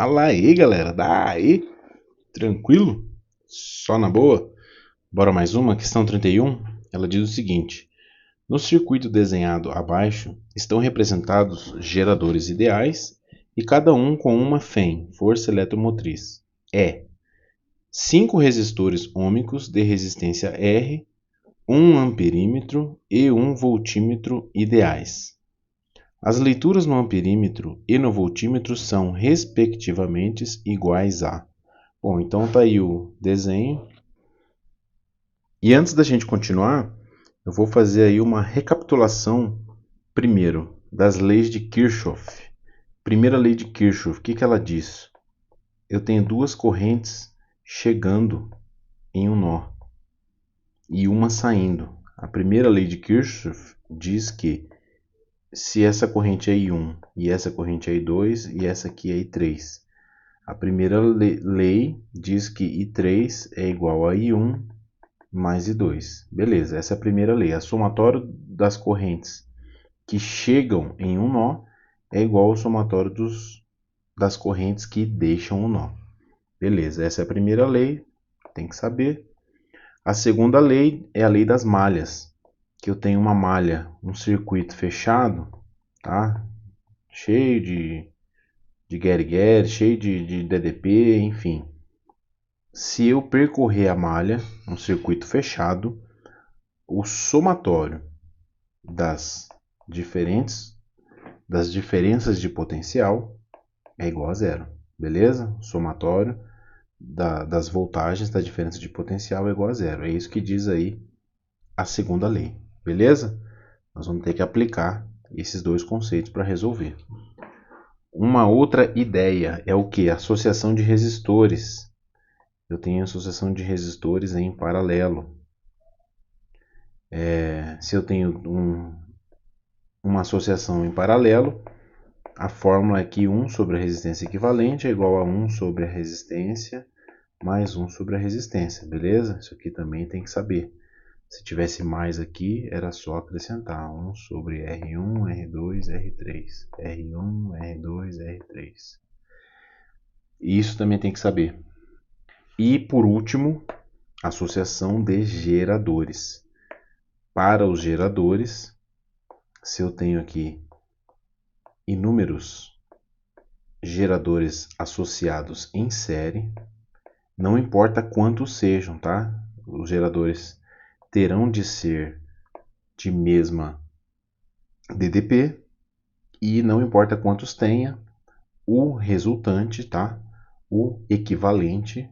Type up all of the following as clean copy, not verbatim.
Fala aí, galera. Daí, tranquilo? Só na boa? Bora mais uma, questão 31. Ela diz o seguinte: no circuito desenhado abaixo estão representados geradores ideais e cada um com uma FEM, força eletromotriz, E, 5 resistores ohmicos de resistência R, 1 amperímetro e 1 voltímetro ideais. As leituras no amperímetro e no voltímetro são, respectivamente, iguais a... Bom, então tá aí o desenho. E antes da gente continuar, eu vou fazer aí uma recapitulação, primeiro, das leis de Kirchhoff. Primeira lei de Kirchhoff, o que ela diz? Eu tenho duas correntes chegando em um nó e uma saindo. A primeira lei de Kirchhoff diz que se essa corrente é I1 e essa corrente é I2 e essa aqui é I3. A primeira lei diz que I3 é igual a I1 mais I2. Beleza, essa é a primeira lei. A somatório das correntes que chegam em um nó é igual ao somatório das correntes que deixam o nó. Beleza, essa é a primeira lei, tem que saber. A segunda lei é a lei das malhas, que eu tenho uma malha, um circuito fechado, tá? Cheio de get-get, cheio de DDP, enfim. Se eu percorrer a malha, um circuito fechado, o somatório das diferenças de potencial é igual a zero, beleza? O somatório das voltagens da diferença de potencial é igual a zero. É isso que diz aí a segunda lei, beleza? Nós vamos ter que aplicar esses dois conceitos para resolver. Uma outra ideia é o que? Associação de resistores. Eu tenho associação de resistores em paralelo. Se eu tenho uma associação em paralelo, a fórmula é que 1 sobre a resistência equivalente é igual a 1 sobre a resistência mais 1 sobre a resistência, beleza? Isso aqui também tem que saber. Se tivesse mais aqui, era só acrescentar 1 sobre R1, R2, R3. R1, R2, R3. Isso também tem que saber. E, por último, associação de geradores. Para os geradores, se eu tenho aqui inúmeros geradores associados em série, não importa quantos sejam, tá? Os geradores terão de ser de mesma DDP e não importa quantos tenha, o resultante, tá? O equivalente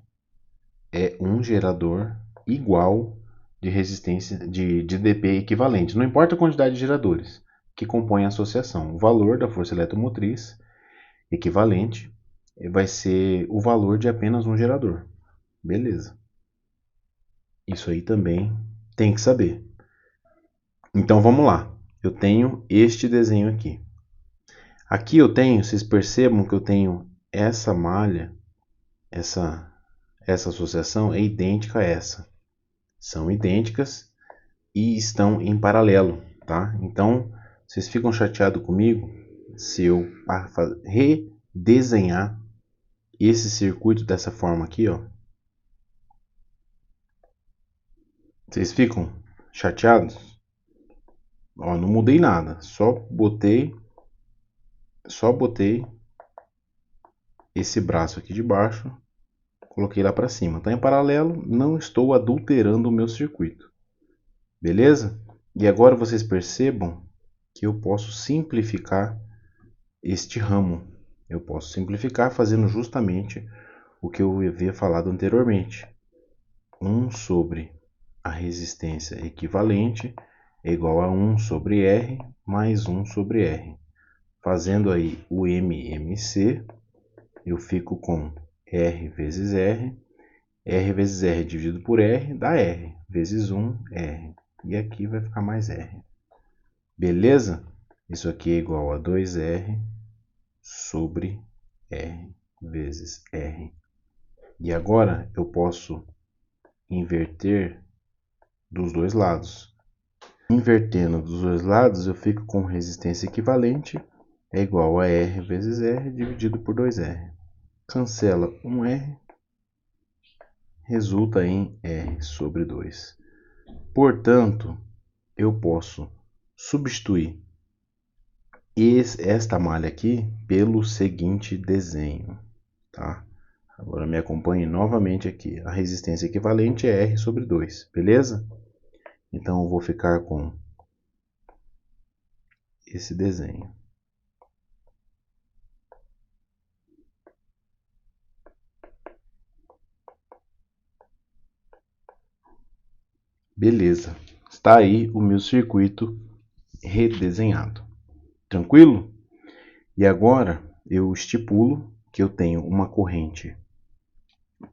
é um gerador igual de resistência de DDP equivalente. Não importa a quantidade de geradores que compõem a associação. O valor da força eletromotriz equivalente vai ser o valor de apenas um gerador. Beleza. Isso aí também tem que saber. Então vamos lá. Eu tenho este desenho aqui. Aqui eu tenho, vocês percebam que eu tenho essa malha, essa associação é idêntica a essa. São idênticas e estão em paralelo, tá? Então, vocês ficam chateados comigo se eu redesenhar esse circuito dessa forma aqui, ó. Vocês ficam chateados? Ó, não mudei nada, só botei esse braço aqui de baixo, coloquei lá para cima. Tá em paralelo, não estou adulterando o meu circuito. Beleza? E agora vocês percebam que eu posso simplificar este ramo. Eu posso simplificar fazendo justamente o que eu havia falado anteriormente. 1 sobre a resistência equivalente é igual a 1 sobre R mais 1 sobre R. Fazendo aí o MMC, eu fico com R vezes R. R vezes R dividido por R dá R, vezes 1, R. E aqui vai ficar mais R. Beleza? Isso aqui é igual a 2R sobre R vezes R. E agora eu posso inverter dos dois lados. Invertendo dos dois lados, eu fico com resistência equivalente é igual a R vezes R dividido por 2R. cancela um R, resulta em R sobre 2. Portanto, eu posso substituir esta malha aqui pelo seguinte desenho, tá? Agora me acompanhe novamente aqui. A resistência equivalente é R sobre 2, beleza? Então eu vou ficar com esse desenho. Beleza, está aí o meu circuito redesenhado. Tranquilo? E agora eu estipulo que eu tenho uma corrente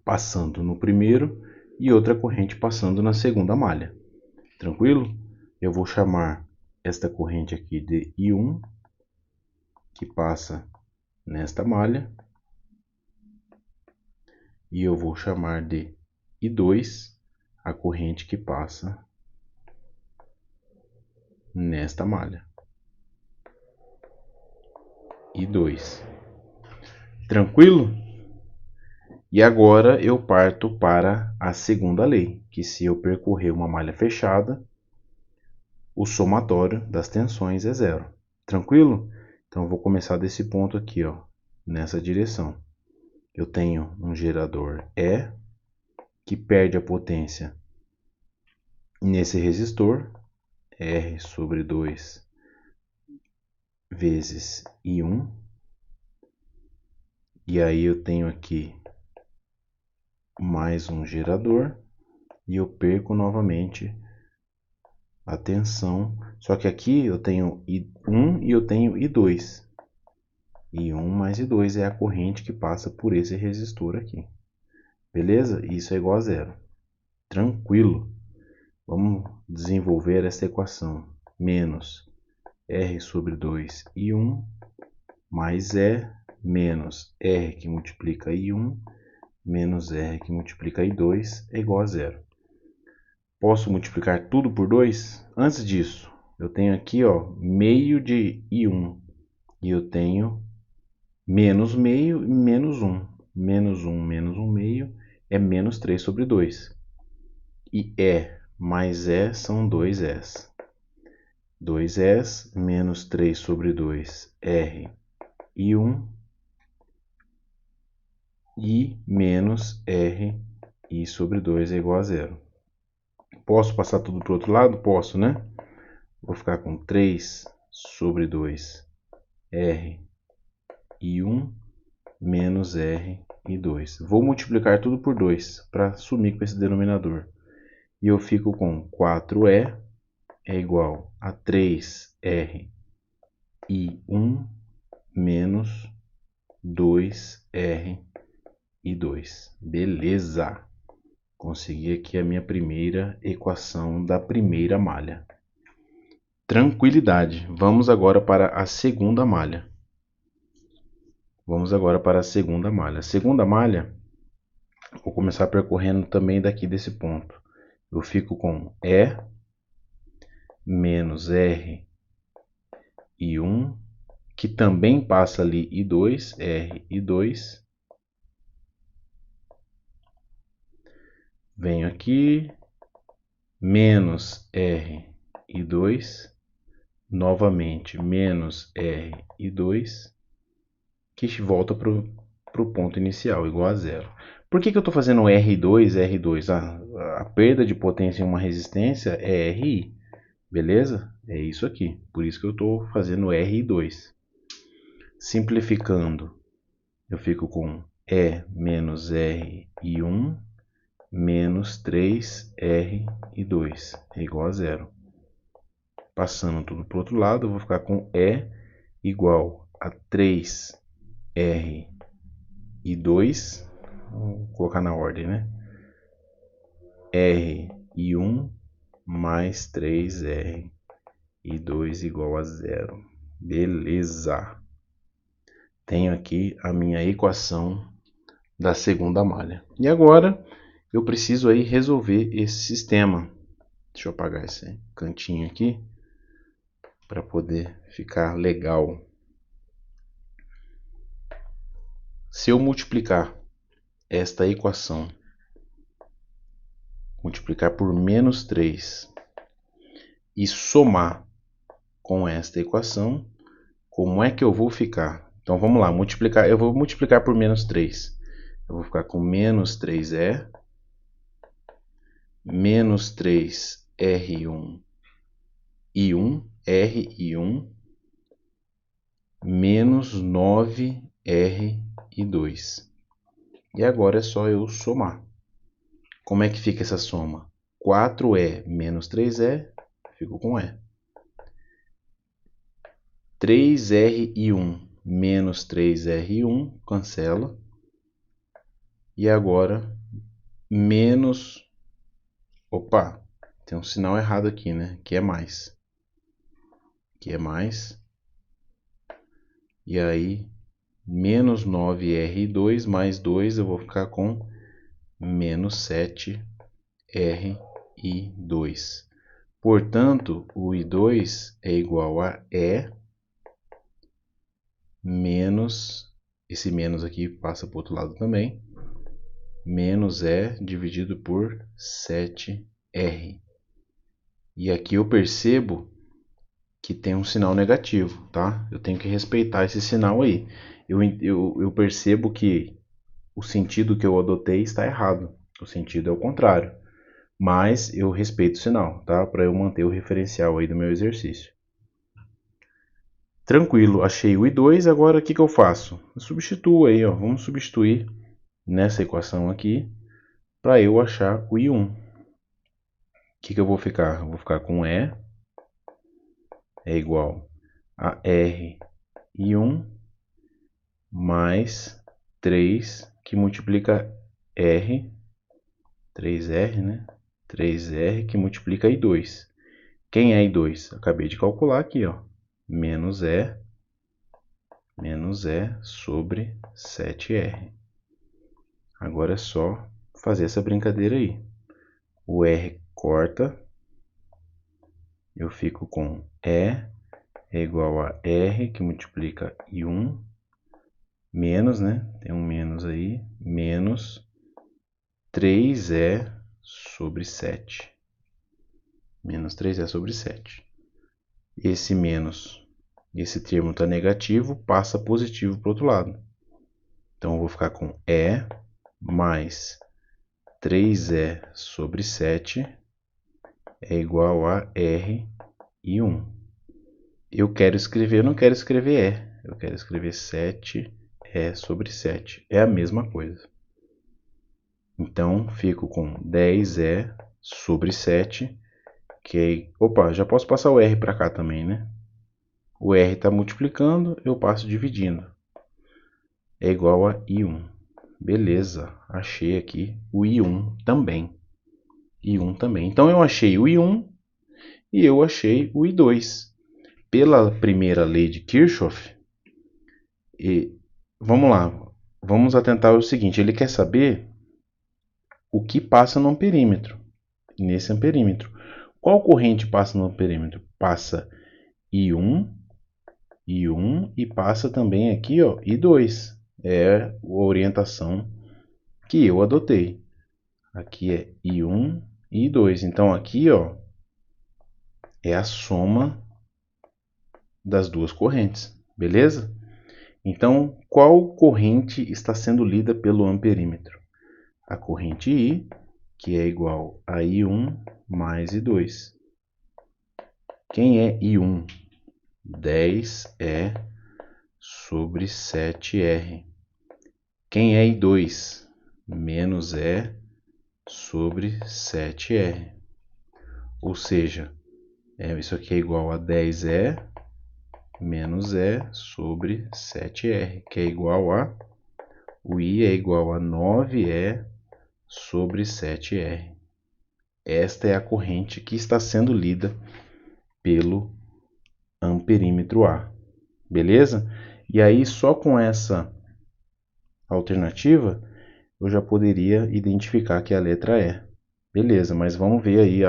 passando no primeiro e outra corrente passando na segunda malha. Tranquilo? Eu vou chamar esta corrente aqui de I1, que passa nesta malha, e eu vou chamar de I2, a corrente que passa nesta malha. I2. Tranquilo? E agora eu parto para a segunda lei, que se eu percorrer uma malha fechada, o somatório das tensões é zero. Tranquilo? Então eu vou começar desse ponto aqui, ó, nessa direção. Eu tenho um gerador E, que perde a potência nesse resistor, R sobre 2 vezes I1. E aí eu tenho aqui mais um gerador e eu perco novamente a tensão. Só que aqui eu tenho I1 e eu tenho I2. I1 mais I2 é a corrente que passa por esse resistor aqui. Beleza? Isso é igual a zero. Tranquilo. Vamos desenvolver essa equação. Menos R sobre 2 I1 mais E menos R que multiplica I1 menos R que multiplica I2 é igual a zero. Posso multiplicar tudo por 2? Antes disso, eu tenho aqui, ó, meio de I1 e eu tenho menos meio e menos 1. Menos 1 menos 1 meio é menos 3 sobre 2. E E mais E são 2Es. 2Es menos 3 sobre 2, R e 1. I menos R I sobre 2 é igual a zero. Posso passar tudo para o outro lado? Posso, né? Vou ficar com 3 sobre 2 R e 1 menos R e 2. Vou multiplicar tudo por 2 para sumir com esse denominador. E eu fico com 4E é igual a 3R e 1 menos 2R e 2. Beleza! Consegui aqui a minha primeira equação da primeira malha. Tranquilidade. Vamos agora para a segunda malha. A segunda malha, vou começar percorrendo também daqui desse ponto. Eu fico com E menos R e 1, que também passa ali I2, R e 2. Venho aqui, menos R e 2, novamente menos R e 2, que volta para o ponto inicial, igual a zero. Por que eu estou fazendo R2, R2? A perda de potência em uma resistência é RI, beleza? É isso aqui, por isso que eu estou fazendo R2. Simplificando, eu fico com E menos R e 1 menos 3R e 2 é igual a zero. Passando tudo para o outro lado, eu vou ficar com E igual a 3R e 2, vou colocar na ordem, né? R e 1 mais 3R e 2 igual a zero. Beleza! Tenho aqui a minha equação da segunda malha. E agora eu preciso aí resolver esse sistema. Deixa eu apagar esse cantinho aqui para poder ficar legal. Se eu multiplicar esta equação, multiplicar por menos 3 e somar com esta equação, como é que eu vou ficar? Então vamos lá, multiplicar. Eu vou multiplicar por menos 3. Eu vou ficar com menos 3E, menos 3R1 R1, menos 9R2. E agora é só eu somar. Como é que fica essa soma? 4E menos 3E, fico com E. 3R1 menos 3R1, cancela. E agora, menos... Opa, tem um sinal errado aqui, né? Que é mais. Que é mais. E aí, menos 9R2 mais 2, eu vou ficar com menos 7R2. Portanto, o I2 é igual a E menos, esse menos aqui passa para o outro lado também, menos E dividido por 7R. E aqui eu percebo que tem um sinal negativo, tá? Eu tenho que respeitar esse sinal aí. Eu percebo que o sentido que eu adotei está errado. O sentido é o contrário. Mas eu respeito o sinal, tá? Para eu manter o referencial aí do meu exercício. Tranquilo, achei o I2, agora o que eu faço? Eu substituo aí, ó. Vamos substituir nessa equação aqui para eu achar o I1. O que eu vou ficar? Eu vou ficar com E é igual a R1 mais 3 que multiplica R, 3R, né? 3R que multiplica I2. Quem é I2? Acabei de calcular aqui, ó. Menos E sobre 7R. Agora é só fazer essa brincadeira aí. O R corta. Eu fico com E é igual a R que multiplica I1 menos, né? Tem um menos aí. Menos 3E sobre 7. Menos 3E sobre 7. Esse menos, esse termo está negativo, passa positivo para o outro lado. Então eu vou ficar com E mais 3E sobre 7 é igual a R e 1. Eu não quero escrever E. Eu quero escrever 7E sobre 7. É a mesma coisa. Então, fico com 10E sobre 7. Opa, já posso passar o R para cá também, né? O R está multiplicando, eu passo dividindo. É igual a I1. Beleza, achei aqui o I1 também. I1 também. Então, eu achei o I1 e eu achei o I2. Pela primeira lei de Kirchhoff, vamos lá, vamos atentar ao seguinte, ele quer saber o que passa no amperímetro, nesse amperímetro. Qual corrente passa no amperímetro? Passa I1 e passa também aqui, ó, I2. É a orientação que eu adotei. Aqui é I1 e I2. Então aqui, ó, é a soma das duas correntes, beleza? Então, qual corrente está sendo lida pelo amperímetro? A corrente I, que é igual a I1 mais I2. Quem é I1? 10E sobre 7R. Quem é I2? Menos E sobre 7R. Ou seja, isso aqui é igual a 10E menos E sobre 7R, que é igual a... O I é igual a 9E sobre 7R. Esta é a corrente que está sendo lida pelo amperímetro A. Beleza? E aí, só com essa alternativa, eu já poderia identificar que é a letra E. Beleza, mas vamos ver aí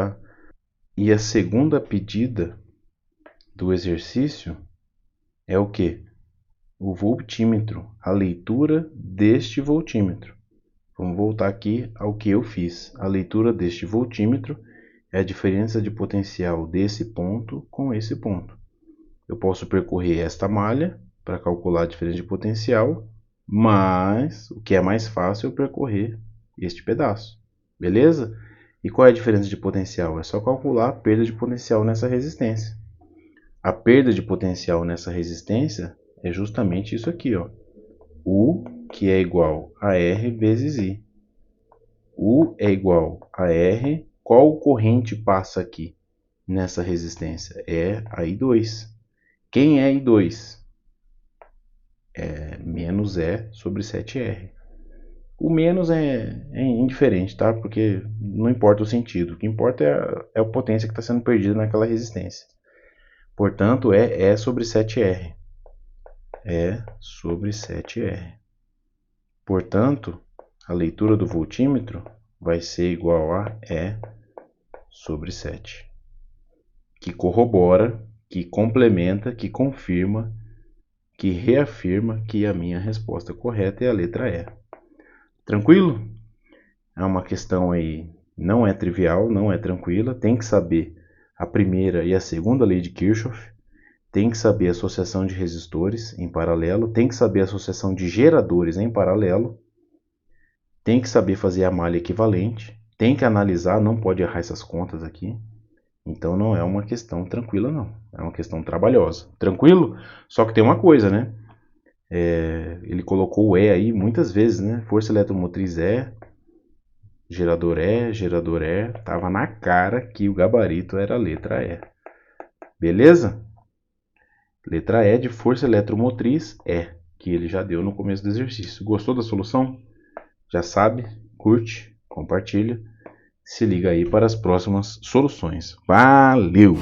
E a segunda pedida do exercício é o quê? o voltímetro, a leitura deste voltímetro. Vamos voltar aqui ao que eu fiz. A leitura deste voltímetro é a diferença de potencial desse ponto com esse ponto. Eu posso percorrer esta malha para calcular a diferença de potencial, mas o que é mais fácil é eu percorrer este pedaço. Beleza? E qual é a diferença de potencial? É só calcular a perda de potencial nessa resistência. A perda de potencial nessa resistência é justamente isso aqui, ó. U, que é igual a R vezes I. U é igual a R. Qual corrente passa aqui nessa resistência? É a I2. Quem é I2? É menos E sobre 7R. O menos é indiferente, tá? Porque não importa o sentido. O que importa é a potência que está sendo perdida naquela resistência. Portanto, é E sobre 7R. E sobre 7R. Portanto, a leitura do voltímetro vai ser igual a E sobre 7. Que corrobora, que complementa, que confirma, que reafirma que a minha resposta correta é a letra E. Tranquilo? É uma questão aí, não é trivial, não é tranquila, tem que saber a primeira e a segunda lei de Kirchhoff, tem que saber a associação de resistores em paralelo, tem que saber a associação de geradores em paralelo, tem que saber fazer a malha equivalente, tem que analisar, não pode errar essas contas aqui. Então não é uma questão tranquila não, é uma questão trabalhosa. Tranquilo? Só que tem uma coisa, né? Ele colocou o E aí muitas vezes, né? Força eletromotriz gerador E, tava na cara que o gabarito era a letra E. Beleza? Letra E de força eletromotriz que ele já deu no começo do exercício. Gostou da solução? Já sabe, curte, compartilha, se liga aí para as próximas soluções. Valeu!